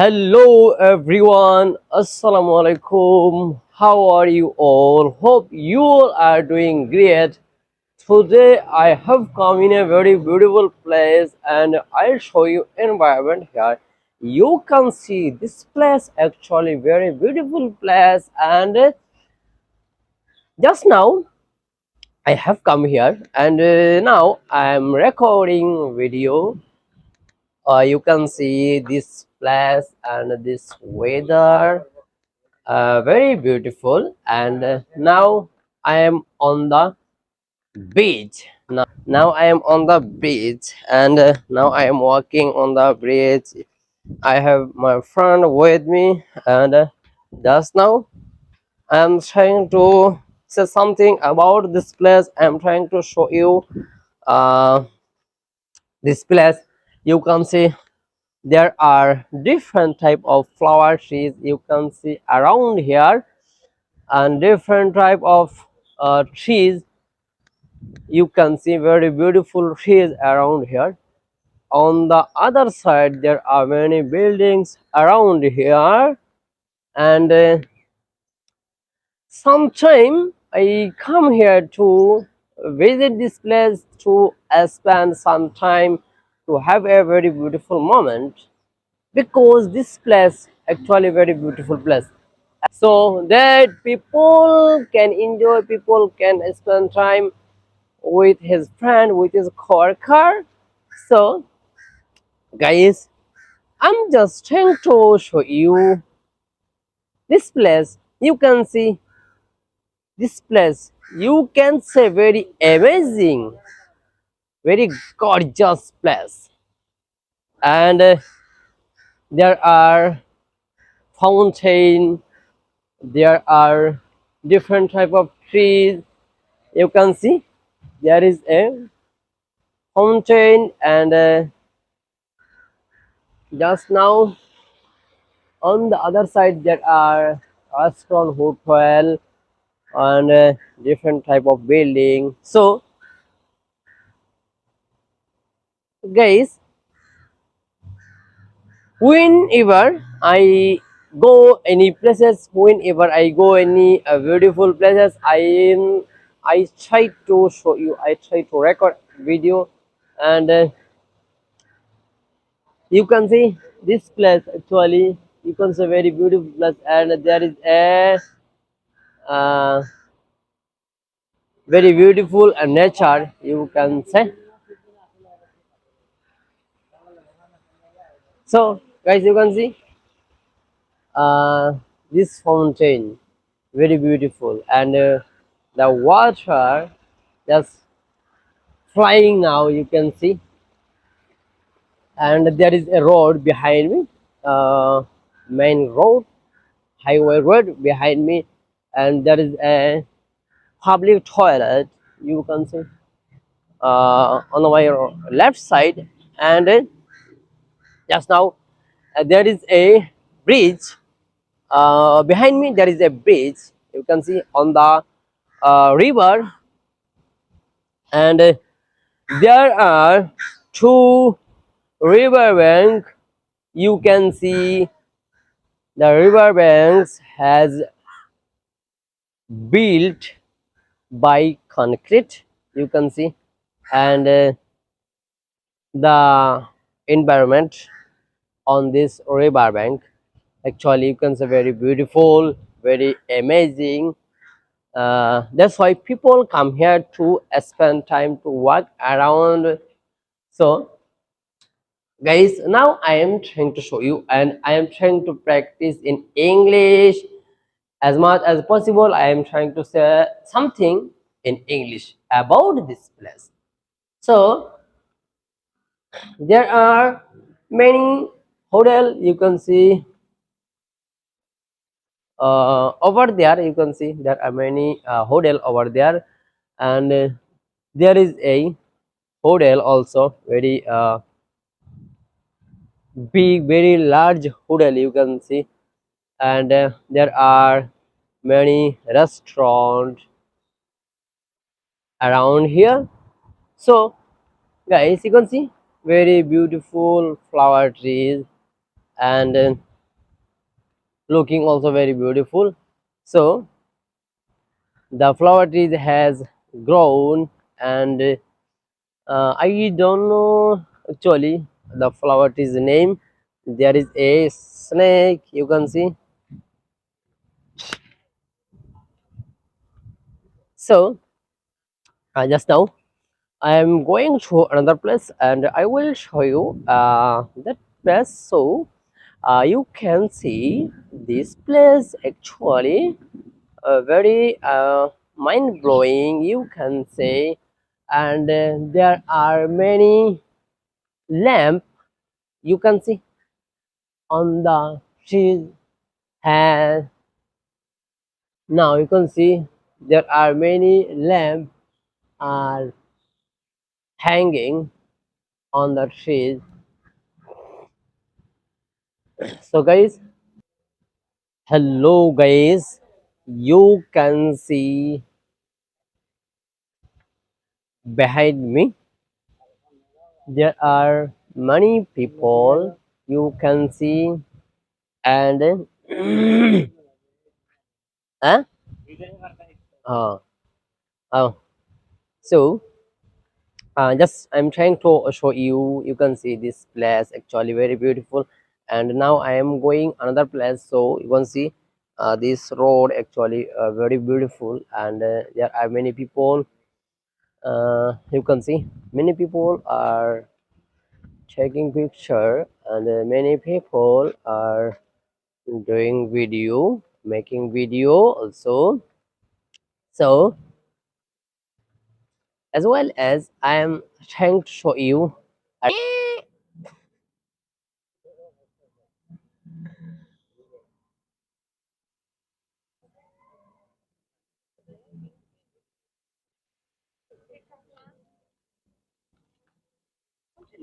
Hello everyone, Assalamu alaikum. How are you all? Hope you all are doing great. Today I have come in a very beautiful place and I'll show you environment here. You can see this place actually very beautiful place and just now I have come here and now I am recording video. You can see this place and this weather very beautiful and now I am on the beach. Now I am on the beach and now I am walking on the bridge. I have my friend with me and just now I am trying to say something about this place. I am trying to show you uh, this place. You can see there are different type of flower trees you can see around here and different type of trees. You can see very beautiful trees around here. On the other side there are many buildings around here and sometime I come here to visit this place to spend some time to have a very beautiful moment because this place actually very beautiful place so that people can enjoy, people can spend time with his friend, with his coworker. So guys, I'm just trying to show you this place. You can see this place, you can say very amazing, very gorgeous place and there are fountain, there are different type of trees. You can see there is a fountain and just now on the other side there are restaurant, hotel and different type of building. So guys, whenever I go any places, whenever I go any beautiful places, I try to show you, I try to record video and you can see this place actually, you can see very beautiful place and there is a uh, very beautiful nature you can say. So guys, you can see uh, this fountain very beautiful and the water just flying now you can see and there is a road behind me, main road, highway road behind me and there is a public toilet you can see on my left side and just now there is a bridge behind me. There is a bridge you can see on the river and there are two river bank. You can see the river banks has built by concrete you can see and the environment on this river bank actually you can say very beautiful, very amazing. That's why people come here to spend time to walk around. So guys, now I am trying to show you and I am trying to practice in English as much as possible. I am trying to say something in English about this place. So there are many hotel you can see over there. You can see there are many hotel over there and there is a hotel also very big, very large hotel you can see and there are many restaurants around here. So guys, you can see very beautiful flower trees and looking also very beautiful. So the flower tree has grown, and I don't know actually the flower tree's name. There is a snake, you can see. So just now I am going to another place, and I will show you that place. So you can see this place actually very mind blowing, you can say. And there are many lamp, you can see, on the trees. And now you can see there are many lamp are hanging on the trees. So guys, hello guys, you can see behind me there are many people, you can see. And huh? uh, uh, so just I'm trying to show you, you can see this place actually very beautiful. And now I am going another place, so you can see this road actually very beautiful. And there are many people, you can see many people are taking picture, and many people are doing video, making video also. So as well as I am trying to show you.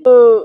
Uh,